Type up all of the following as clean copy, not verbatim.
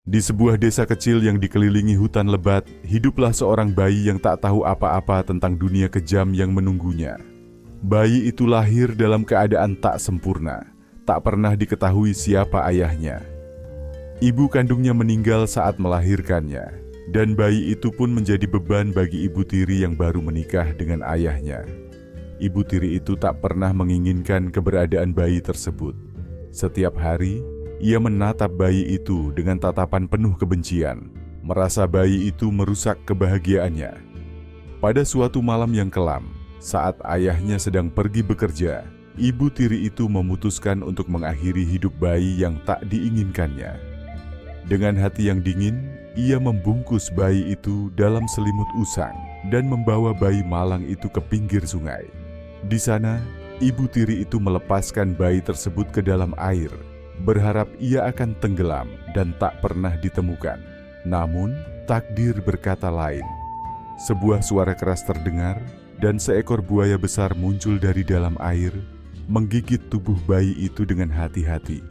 Di sebuah desa kecil yang dikelilingi hutan lebat, hiduplah seorang bayi yang tak tahu apa-apa tentang dunia kejam yang menunggunya. Bayi itu lahir dalam keadaan tak sempurna, tak pernah diketahui siapa ayahnya. Ibu kandungnya meninggal saat melahirkannya, dan bayi itu pun menjadi beban bagi ibu tiri yang baru menikah dengan ayahnya. Ibu tiri itu tak pernah menginginkan keberadaan bayi tersebut. Setiap hari, ia menatap bayi itu dengan tatapan penuh kebencian, merasa bayi itu merusak kebahagiaannya. Pada suatu malam yang kelam, saat ayahnya sedang pergi bekerja, ibu tiri itu memutuskan untuk mengakhiri hidup bayi yang tak diinginkannya. Dengan hati yang dingin, ia membungkus bayi itu dalam selimut usang dan membawa bayi malang itu ke pinggir sungai. Di sana, ibu tiri itu melepaskan bayi tersebut ke dalam air, berharap ia akan tenggelam dan tak pernah ditemukan. Namun, takdir berkata lain. Sebuah suara keras terdengar dan seekor buaya besar muncul dari dalam air, menggigit tubuh bayi itu dengan hati-hati.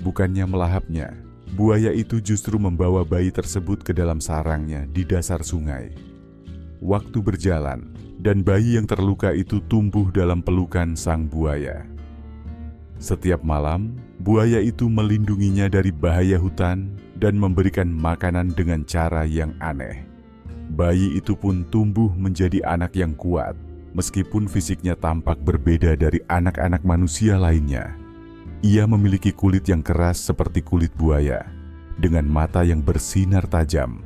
Bukannya melahapnya, buaya itu justru membawa bayi tersebut ke dalam sarangnya di dasar sungai. Waktu berjalan, dan bayi yang terluka itu tumbuh dalam pelukan sang buaya. Setiap malam, buaya itu melindunginya dari bahaya hutan dan memberikan makanan dengan cara yang aneh. Bayi itu pun tumbuh menjadi anak yang kuat, meskipun fisiknya tampak berbeda dari anak-anak manusia lainnya. Ia memiliki kulit yang keras seperti kulit buaya, dengan mata yang bersinar tajam.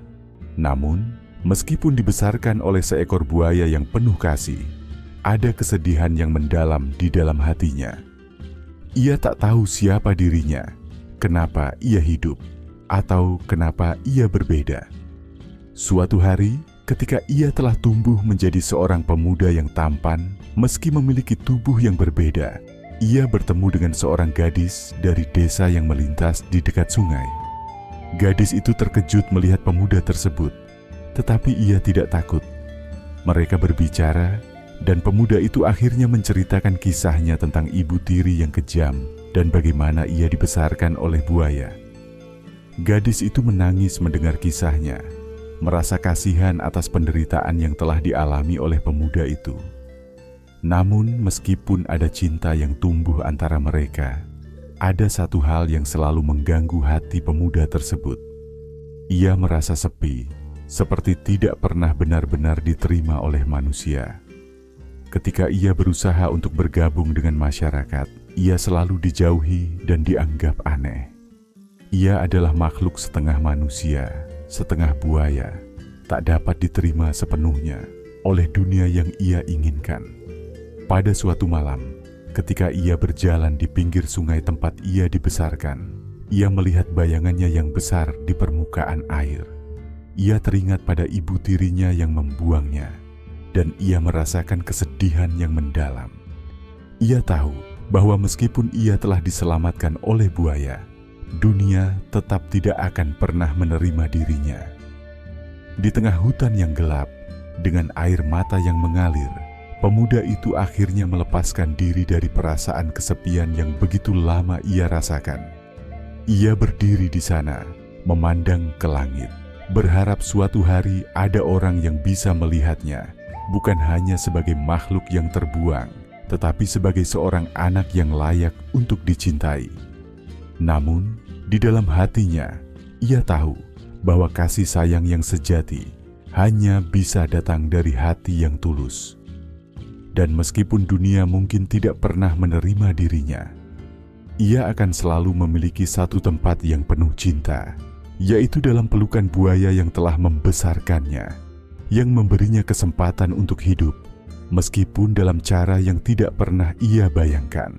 Namun, meskipun dibesarkan oleh seekor buaya yang penuh kasih, ada kesedihan yang mendalam di dalam hatinya. Ia tak tahu siapa dirinya, kenapa ia hidup, atau kenapa ia berbeda. Suatu hari, ketika ia telah tumbuh menjadi seorang pemuda yang tampan, meski memiliki tubuh yang berbeda, ia bertemu dengan seorang gadis dari desa yang melintas di dekat sungai. Gadis itu terkejut melihat pemuda tersebut, tetapi ia tidak takut. Mereka berbicara, dan pemuda itu akhirnya menceritakan kisahnya tentang ibu tiri yang kejam dan bagaimana ia dibesarkan oleh buaya. Gadis itu menangis mendengar kisahnya, merasa kasihan atas penderitaan yang telah dialami oleh pemuda itu. Namun, meskipun ada cinta yang tumbuh antara mereka, ada satu hal yang selalu mengganggu hati pemuda tersebut. Ia merasa sepi, seperti tidak pernah benar-benar diterima oleh manusia. Ketika ia berusaha untuk bergabung dengan masyarakat, ia selalu dijauhi dan dianggap aneh. Ia adalah makhluk setengah manusia, setengah buaya, tak dapat diterima sepenuhnya oleh dunia yang ia inginkan. Pada suatu malam, ketika ia berjalan di pinggir sungai tempat ia dibesarkan, ia melihat bayangannya yang besar di permukaan air. Ia teringat pada ibu tirinya yang membuangnya, dan ia merasakan kesedihan yang mendalam. Ia tahu bahwa meskipun ia telah diselamatkan oleh buaya, dunia tetap tidak akan pernah menerima dirinya. Di tengah hutan yang gelap, dengan air mata yang mengalir, pemuda itu akhirnya melepaskan diri dari perasaan kesepian yang begitu lama ia rasakan. Ia berdiri di sana, memandang ke langit, berharap suatu hari ada orang yang bisa melihatnya, bukan hanya sebagai makhluk yang terbuang, tetapi sebagai seorang anak yang layak untuk dicintai. Namun, di dalam hatinya, ia tahu bahwa kasih sayang yang sejati hanya bisa datang dari hati yang tulus. Dan meskipun dunia mungkin tidak pernah menerima dirinya, ia akan selalu memiliki satu tempat yang penuh cinta, yaitu dalam pelukan buaya yang telah membesarkannya, yang memberinya kesempatan untuk hidup, meskipun dalam cara yang tidak pernah ia bayangkan.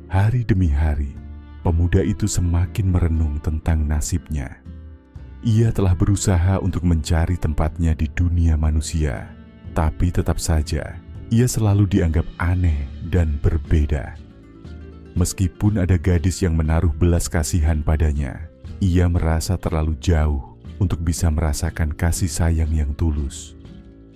Hari demi hari, pemuda itu semakin merenung tentang nasibnya. Ia telah berusaha untuk mencari tempatnya di dunia manusia, tapi tetap saja ia selalu dianggap aneh dan berbeda. Meskipun ada gadis yang menaruh belas kasihan padanya, ia merasa terlalu jauh untuk bisa merasakan kasih sayang yang tulus.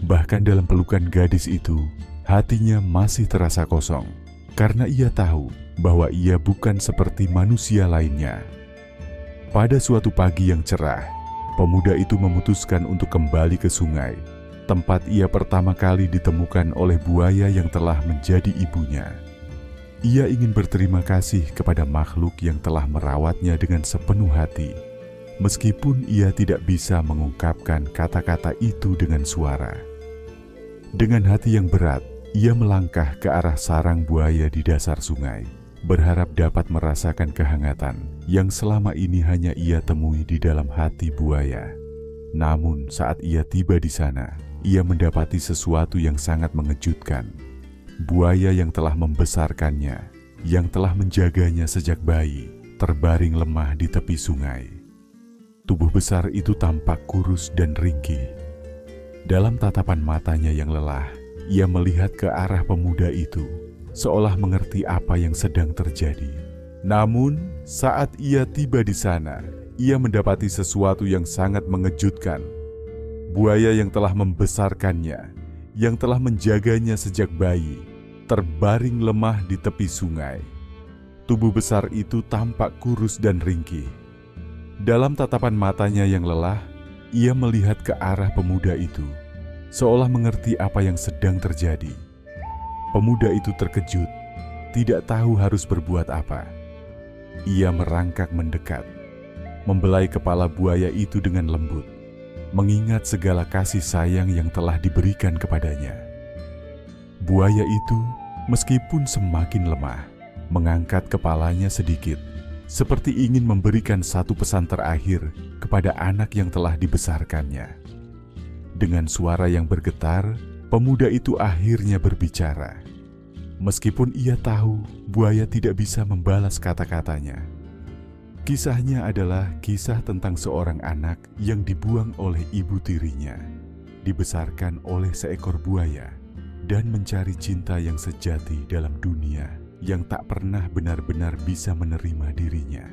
Bahkan dalam pelukan gadis itu, hatinya masih terasa kosong, karena ia tahu bahwa ia bukan seperti manusia lainnya. Pada suatu pagi yang cerah, pemuda itu memutuskan untuk kembali ke sungai, tempat ia pertama kali ditemukan oleh buaya yang telah menjadi ibunya. Ia ingin berterima kasih kepada makhluk yang telah merawatnya dengan sepenuh hati, meskipun ia tidak bisa mengungkapkan kata-kata itu dengan suara. Dengan hati yang berat, ia melangkah ke arah sarang buaya di dasar sungai, berharap dapat merasakan kehangatan yang selama ini hanya ia temui di dalam hati buaya. Namun saat ia tiba di sana, ia mendapati sesuatu yang sangat mengejutkan. Buaya yang telah membesarkannya, yang telah menjaganya sejak bayi, terbaring lemah di tepi sungai. Tubuh besar itu tampak kurus dan ringkih. Dalam tatapan matanya yang lelah, ia melihat ke arah pemuda itu, seolah mengerti apa yang sedang terjadi. Namun, saat ia tiba di sana, ia mendapati sesuatu yang sangat mengejutkan. Buaya yang telah membesarkannya, yang telah menjaganya sejak bayi, terbaring lemah di tepi sungai. Tubuh besar itu tampak kurus dan ringkih. Dalam tatapan matanya yang lelah, ia melihat ke arah pemuda itu, seolah mengerti apa yang sedang terjadi. Pemuda itu terkejut, tidak tahu harus berbuat apa. Ia merangkak mendekat, membelai kepala buaya itu dengan lembut, mengingat segala kasih sayang yang telah diberikan kepadanya. Buaya itu, meskipun semakin lemah, mengangkat kepalanya sedikit, seperti ingin memberikan satu pesan terakhir kepada anak yang telah dibesarkannya. Dengan suara yang bergetar, pemuda itu akhirnya berbicara. Meskipun ia tahu buaya tidak bisa membalas kata-katanya. Kisahnya adalah kisah tentang seorang anak yang dibuang oleh ibu tirinya, dibesarkan oleh seekor buaya, dan mencari cinta yang sejati dalam dunia yang tak pernah benar-benar bisa menerima dirinya.